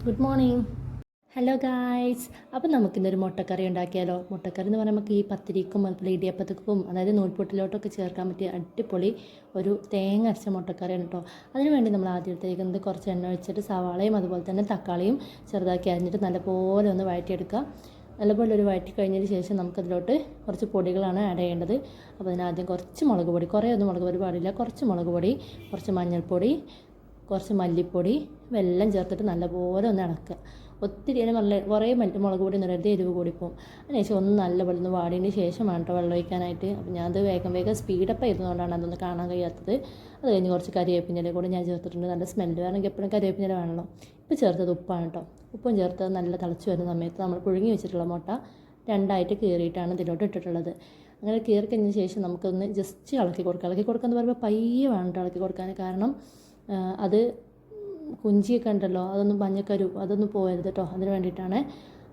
Good morning. Hello guys. അപ്പോൾ നമുക്കിന്നൊരു മുട്ടക്കറി ഉണ്ടാക്കിയാലോ. മുട്ടക്കറി എന്ന് പറഞ്ഞാൽ നമുക്ക് ഈ പത്തിരിക്കും അതുപോലെ ഇടിയപ്പത്തിക്കും അതായത് നൂൽപുട്ടിലോട്ടൊക്കെ ചേർക്കാൻ പറ്റിയ അടിപൊളി ഒരു തേങ്ങ അരച്ച മുട്ടക്കറിയാണ് കേട്ടോ. അതിനുവേണ്ടി നമ്മൾ ആദ്യം എടുത്തേക്കുന്നത് കുറച്ച് എണ്ണ ഒഴിച്ചിട്ട് സവാളയും അതുപോലെ തന്നെ തക്കാളിയും ചെറുതാക്കി അരിഞ്ഞിട്ട് നല്ലപോലെ ഒന്ന് വഴറ്റിയെടുക്കുക. നല്ലപോലെ ഒരു വഴറ്റി കഴിഞ്ഞതിന് ശേഷം നമുക്കതിലോട്ട് കുറച്ച് പൊടികളാണ് ആഡ് ചെയ്യേണ്ടത്. അപ്പോൾ അതിനാദ്യം കുറച്ച് മുളക് പൊടി, കുറേ ഒന്നും മുളക് പൊടി പാടില്ല, കുറച്ച് മുളക് പൊടി, കുറച്ച് മഞ്ഞൾപ്പൊടി, കുറച്ച് മല്ലിപ്പൊടി ഇവയെല്ലാം ചേർത്തിട്ട് നല്ലപോലെ ഒന്ന് ഇളക്കുക. ഒത്തിരി കുറേ മുളക് പൊടി നിറയത് എരിവ് കൂടിപ്പോവും. അതിനുശേഷം ഒന്ന് നല്ലപോലെ ഒന്ന് വാടിയതിന് ശേഷമാണ് കേട്ടോ വെള്ളം ഒഴിക്കാനായിട്ട്. അപ്പോൾ ഞാനത് വേഗം സ്പീഡപ്പ് ചെയ്തതുകൊണ്ടാണ് അതൊന്ന് കാണാൻ കഴിയാത്തത്. അത് കഴിഞ്ഞ് കുറച്ച് കറിവേപ്പിൻ്റെ കൂടെ ഞാൻ ചേർത്തിട്ടുണ്ട്. നല്ല സ്മെല്ല് വേണമെങ്കിൽ എപ്പോഴും കറിവേപ്പിൻ്റെ വേണമല്ലോ. ഇപ്പോൾ ചേർത്തത് ഉപ്പാണ് കേട്ടോ. ഉപ്പും ചേർത്ത് നല്ല തിളച്ച് വരുന്ന സമയത്ത് നമ്മൾ പുഴുങ്ങി വെച്ചിട്ടുള്ള മുട്ട രണ്ടായിട്ട് കീറിയിട്ടാണ് ഇതിലോട്ട് ഇട്ടിട്ടുള്ളത്. അങ്ങനെ കീറി കഴിഞ്ഞ ശേഷം നമുക്കൊന്ന് ജസ്റ്റ് ഇളക്കി കൊടുക്കുക. ഇളക്കി കൊടുക്കുക എന്ന് പറയുമ്പോൾ പയ്യെ വേണം കേട്ടോ ഇളക്കി കൊടുക്കാൻ. കാരണം അത് കുഞ്ചിയൊക്കെ ഉണ്ടല്ലോ, അതൊന്നും മഞ്ഞക്കരു അതൊന്നും പോകരുത് കേട്ടോ. അതിന് വേണ്ടിയിട്ടാണ്.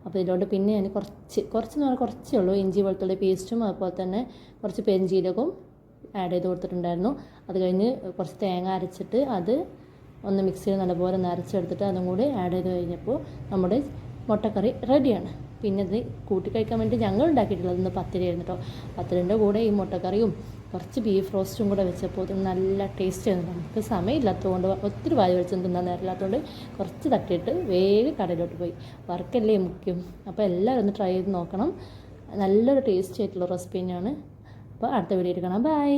അപ്പോൾ ഇതിലോട്ട് പിന്നെ ഞാൻ കുറച്ചെന്ന് പറഞ്ഞാൽ കുറച്ചേ ഉള്ളൂ ഇഞ്ചി വെളുത്തുള്ളി പേസ്റ്റും അതുപോലെ തന്നെ കുറച്ച് പെരുംജീരകവും ആഡ് ചെയ്ത് കൊടുത്തിട്ടുണ്ടായിരുന്നു. അത് കഴിഞ്ഞ് കുറച്ച് തേങ്ങ അരച്ചിട്ട് അത് ഒന്ന് മിക്സിയിൽ നല്ലപോലെ ഒന്ന് അരച്ചെടുത്തിട്ട് അതും കൂടി ആഡ് ചെയ്ത് കഴിഞ്ഞപ്പോൾ നമ്മുടെ മുട്ടക്കറി റെഡിയാണ്. പിന്നെ ഇത് കൂട്ടി കഴിക്കാൻ വേണ്ടി ഞങ്ങൾ ഉണ്ടാക്കിയിട്ടുള്ളത് ഇന്ന് പത്തിരിയായിരുന്നു കേട്ടോ. പത്തിരിൻ്റെ കൂടെ ഈ മുട്ടക്കറിയും കുറച്ച് ബീഫ് റോസ്റ്റും കൂടെ വെച്ചപ്പോൾ ഇത് നല്ല ടേസ്റ്റ് ആയിരുന്നു. നമുക്ക് സമയമില്ലാത്തതുകൊണ്ട് ഒത്തിരി വായ വെച്ചൊന്നും തിന്നാൻ നേരമില്ലാത്തതുകൊണ്ട് കുറച്ച് തട്ടിയിട്ട് വേഗം കടയിലോട്ട് പോയി. വർക്കല്ലേ മുഖ്യം. അപ്പോൾ എല്ലാവരും ഒന്ന് ട്രൈ ചെയ്ത് നോക്കണം. നല്ലൊരു ടേസ്റ്റി ആയിട്ടുള്ള റെസിപ്പി തന്നെയാണ്. അപ്പോൾ അടുത്ത വീഡിയോയിൽ കാണാം. ബൈ.